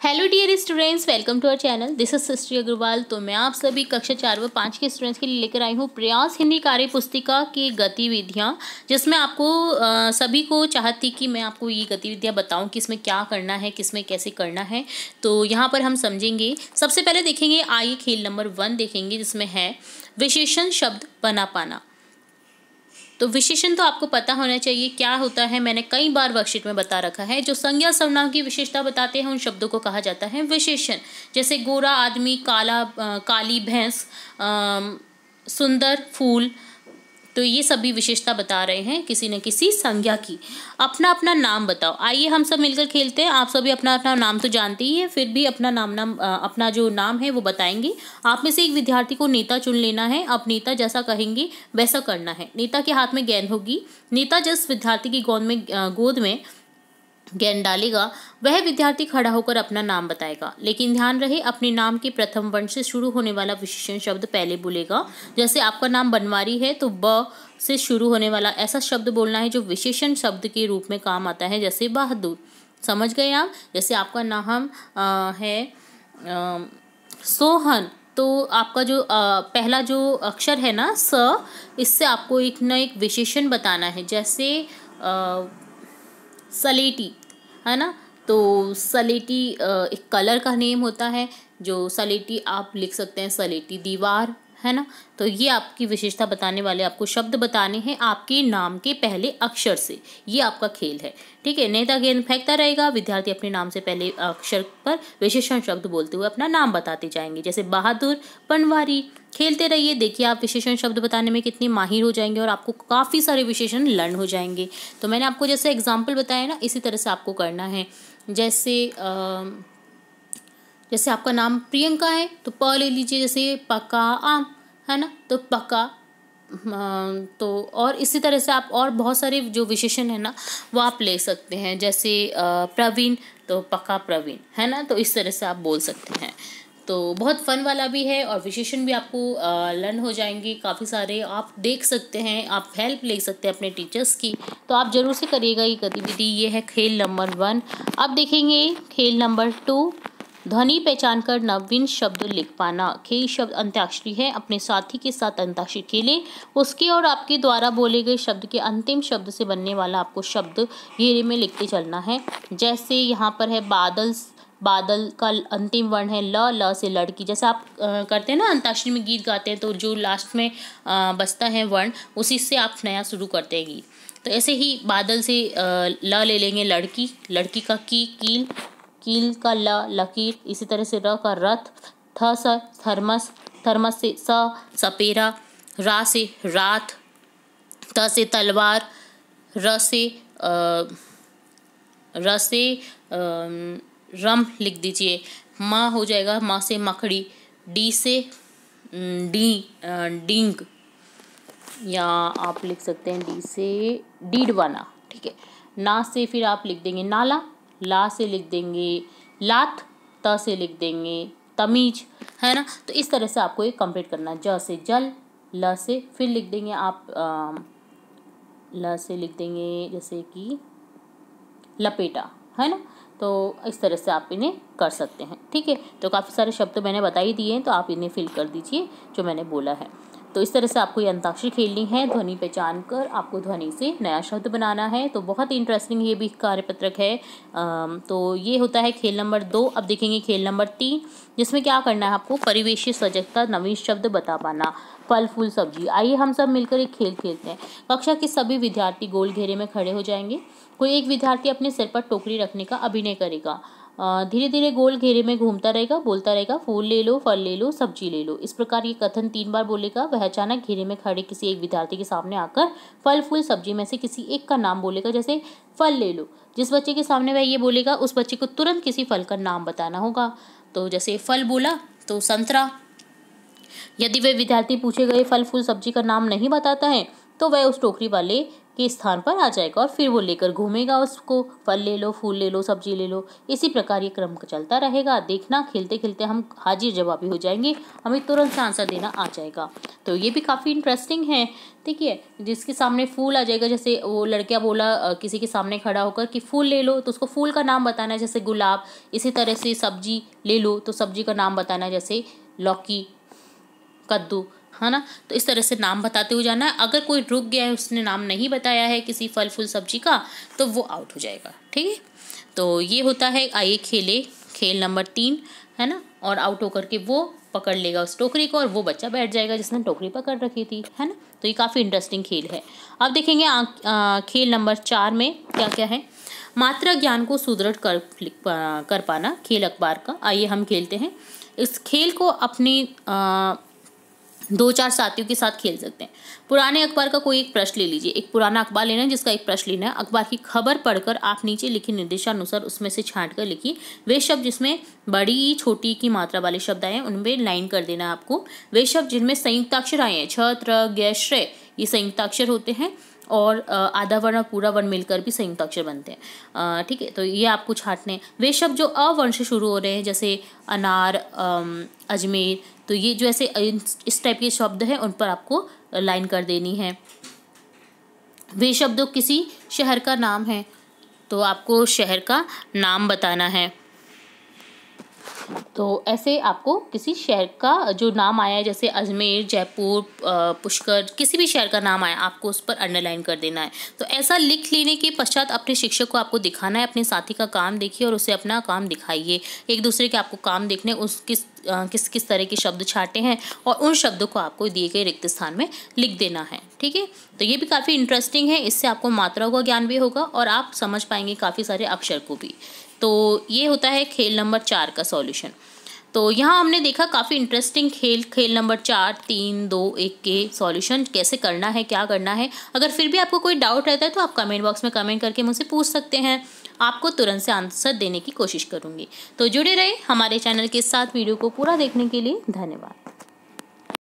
Hello dear students, welcome to our channel. This is Srishti Agarwal. तो मैं आप सभी कक्षा 4 व 5 के स्टूडेंट्स के लिए लेकर आई हूँ प्रयास हिंदी कार्य पुस्तिका की गतिविधियाँ, जिसमें आपको सभी को चाहत थी कि मैं आपको ये गतिविधियाँ बताऊँ कि इसमें क्या करना है, किसमें कैसे करना है। तो यहाँ पर हम समझेंगे। सबसे पहले देखेंगे, आइए खेल नंबर 1 देखेंगे, जिसमें है विशेषण शब्द बना पाना। तो विशेषण तो आपको पता होना चाहिए क्या होता है। मैंने कई बार वर्कशीट में बता रखा है। जो संज्ञा सर्वनाम की विशेषता बताते हैं उन शब्दों को कहा जाता है विशेषण। जैसे गोरा आदमी, काला काली भैंस, सुंदर फूल। तो ये सभी विशेषता बता रहे हैं किसी न किसी संज्ञा की। अपना अपना नाम बताओ। आइए हम सब मिलकर खेलते हैं। आप सभी अपना अपना नाम तो जानते ही हैं, फिर भी अपना अपना जो नाम है वो बताएंगे। आप में से एक विद्यार्थी को नेता चुन लेना है। आप नेता जैसा कहेंगे वैसा करना है। नेता के हाथ में गेंद होगी। नेता जिस विद्यार्थी की गोद में गेंद डालेगा वह विद्यार्थी खड़ा होकर अपना नाम बताएगा। लेकिन ध्यान रहे, अपने नाम के प्रथम वर्ण से शुरू होने वाला विशेषण शब्द पहले बोलेगा। जैसे आपका नाम बनवारी है तो ब से शुरू होने वाला ऐसा शब्द बोलना है जो विशेषण शब्द के रूप में काम आता है, जैसे बहादुर। समझ गए आप? जैसे आपका नाम है सोहन, तो आपका जो पहला जो अक्षर है ना स, इससे आपको एक न एक विशेषण बताना है। जैसे सलेटी है ना, तो सलेटी एक कलर का नेम होता है। जो सलेटी आप लिख सकते हैं सलेटी दीवार, है ना। तो ये आपकी विशेषता बताने वाले आपको शब्द बताने हैं आपके नाम के पहले अक्षर से। ये आपका खेल है, ठीक है। नेता गेंद फेंकता रहेगा, विद्यार्थी अपने नाम से पहले अक्षर पर विशेषण शब्द बोलते हुए अपना नाम बताते जाएंगे, जैसे बहादुर, पनवारी। खेलते रहिए, देखिए आप विशेषण शब्द बताने में कितने माहिर हो जाएंगे और आपको काफ़ी सारे विशेषण लर्न हो जाएंगे। तो मैंने आपको जैसे एग्जाम्पल बताया ना, इसी तरह से आपको करना है। जैसे आपका नाम प्रियंका है तो प ले लीजिए, जैसे पका आम, है ना, तो पका। तो और इसी तरह से आप और बहुत सारे जो विशेषण है ना वो आप ले सकते हैं। जैसे प्रवीण, तो पका प्रवीण, है ना। तो इस तरह से आप बोल सकते हैं। तो बहुत फन वाला भी है और विशेषण भी आपको लर्न हो जाएंगे काफ़ी सारे। आप देख सकते हैं, आप हेल्प ले सकते हैं अपने टीचर्स की। तो आप जरूर से करिएगा ये गतिविधि। ये है खेल नंबर 1। अब देखेंगे खेल नंबर 2, ध्वनि पहचान कर नवीन शब्द लिख पाना। खेल शब्द अंत्याक्षरी है। अपने साथी के साथ अंत्याक्षरी खेलें। उसके और आपके द्वारा बोले गए शब्द के अंतिम शब्द से बनने वाला आपको शब्द घेरे में लिखते चलना है। जैसे यहाँ पर है बादल, बादल का अंतिम वर्ण है ल, ल से लड़की। जैसे आप करते हैं ना अंताक्षरी में गीत गाते हैं, तो जो लास्ट में बचता है वर्ण उसी से आप नया शुरू करते हैं गीत। तो ऐसे ही बादल से ल ले लेंगे लड़की, लड़की का की कील, कील का ल लकीर। इसी तरह से र का रथ, थ स थर्मस, थर्मस से स सपेरा, रा से रात, त से तलवार, र से रम लिख दीजिए। माँ हो जाएगा, माँ से मकड़ी, डी से डींग, या आप लिख सकते हैं डी से डीडवाना, ठीक है। ना से फिर आप लिख देंगे नाला, ला से लिख देंगे लात, त से लिख देंगे तमीज, है ना। तो इस तरह से आपको ये कंप्लीट करना है। ज से जल, ल से फिर लिख देंगे आप ल से लिख देंगे जैसे कि लपेटा, है ना। तो इस तरह से आप इन्हें कर सकते हैं, ठीक है। तो काफ़ी सारे शब्द मैंने बता ही दिए हैं, तो आप इन्हें फिल कर दीजिए जो मैंने बोला है। तो इस तरह से आपको ये अंताक्षरी खेलनी है। ध्वनि पहचान कर आपको ध्वनि से नया शब्द बनाना है। तो बहुत ही इंटरेस्टिंग ये भी कार्यपत्रक है। तो ये होता है खेल नंबर 2। अब देखेंगे खेल नंबर 3, जिसमें क्या करना है आपको परिवेशी सजगता नवीन शब्द बता पाना। फल फूल सब्जी। आइए हम सब मिलकर एक खेल खेलते हैं। कक्षा के सभी विद्यार्थी गोल घेरे में खड़े हो जाएंगे। कोई एक विद्यार्थी अपने सिर पर टोकरी रखने का अभिनय करेगा। धीरे धीरे गोल घेरे में घूमता रहेगा, बोलता रहेगा फूल ले लो, फल ले लो, सब्जी ले लो। इस प्रकार ये कथन 3 बार बोलेगा। वह अचानक घेरे में खड़े किसी एक विद्यार्थी के सामने आकर फल फूल सब्जी में से किसी एक का नाम बोलेगा, जैसे फल ले लो। जिस बच्चे के सामने वह ये बोलेगा उस बच्चे को तुरंत किसी फल का नाम बताना होगा। तो जैसे फल बोला तो संतरा। यदि वह विद्यार्थी पूछे गए फल फूल सब्जी का नाम नहीं बताता है तो वह उस टोकरी वाले के स्थान पर आ जाएगा और फिर वो लेकर घूमेगा उसको। फल ले लो, फूल ले लो, सब्जी ले लो, इसी प्रकार ये क्रम चलता रहेगा। देखना खेलते खेलते हम हाजिर जवाबी हो जाएंगे, हमें तुरंत से आंसर देना आ जाएगा। तो ये भी काफ़ी इंटरेस्टिंग है। ठीक है, जिसके सामने फूल आ जाएगा, जैसे वो लड़का बोला किसी के सामने खड़ा होकर कि फूल ले लो, तो उसको फूल का नाम बताना है, जैसे गुलाब। इसी तरह से सब्जी ले लो तो सब्जी का नाम बताना है, जैसे लौकी, कद्दू, है ना। तो इस तरह से नाम बताते हुए जाना है। अगर कोई रुक गया है, उसने नाम नहीं बताया है किसी फल फूल सब्जी का, तो वो आउट हो जाएगा। ठीक है, तो ये होता है आइए खेले खेल नंबर 3, है ना। और आउट होकर के वो पकड़ लेगा उस टोकरी को और वो बच्चा बैठ जाएगा जिसने टोकरी पकड़ रखी थी, है ना। तो ये काफ़ी इंटरेस्टिंग खेल है। अब देखेंगे खेल नंबर 4 में क्या क्या है। मात्रा ज्ञान को सुदृढ़ कर पाना, खेल अखबार का। आइए हम खेलते हैं इस खेल को। अपनी 2-4 साथियों के साथ खेल सकते हैं। पुराने अखबार का कोई एक पृष्ठ ले लीजिए। एक पुराना अखबार लेना है जिसका एक पृष्ठ लेना है। अखबार की खबर पढ़कर आप नीचे लिखी निर्देशानुसार उसमें से छांट कर लिखिए वे शब्द जिसमें बड़ी छोटी की मात्रा वाले शब्द आए हैं उनमें लाइन कर देना है आपको। वे शब्द जिनमें संयुक्ताक्षर आए हैं, छ, त्र, ज्ञ, श्रेय, ये संयुक्ताक्षर होते हैं। और आधा वर्ण और पूरा वर्ण मिलकर भी संयुक्ताक्षर बनते हैं। ठीक है, तो ये आपको छांटने हैं। वे शब्द जो अवर्ण से शुरू हो रहे हैं, जैसे अनार, अजमेर, तो ये जो ऐसे इस टाइप के शब्द हैं उन पर आपको लाइन कर देनी है। वे शब्द जो किसी शहर का नाम है तो आपको शहर का नाम बताना है। तो ऐसे आपको किसी शहर का जो नाम आया है, जैसे अजमेर, जयपुर, पुष्कर, किसी भी शहर का नाम आया आपको उस पर अंडरलाइन कर देना है। तो ऐसा लिख लेने के पश्चात अपने शिक्षक को आपको दिखाना है। अपने साथी का काम देखिए और उसे अपना काम दिखाइए। एक दूसरे के आपको काम देखने, उस किस तरह के शब्द छाटे हैं और उन शब्दों को आपको दिए गए रिक्त स्थान में लिख देना है। ठीक है, तो ये भी काफ़ी इंटरेस्टिंग है। इससे आपको मात्राओं का ज्ञान भी होगा और आप समझ पाएंगे काफ़ी सारे अक्षर को भी। तो ये होता है खेल नंबर 4 का सॉल्यूशन। तो यहाँ हमने देखा काफ़ी इंटरेस्टिंग खेल नंबर 4, 3, 2, 1 के सॉल्यूशन कैसे करना है, क्या करना है। अगर फिर भी आपको कोई डाउट रहता है तो आप कमेंट बॉक्स में कमेंट करके मुझसे पूछ सकते हैं। आपको तुरंत से आंसर देने की कोशिश करूँगी। तो जुड़े रहे हमारे चैनल के साथ। वीडियो को पूरा देखने के लिए धन्यवाद।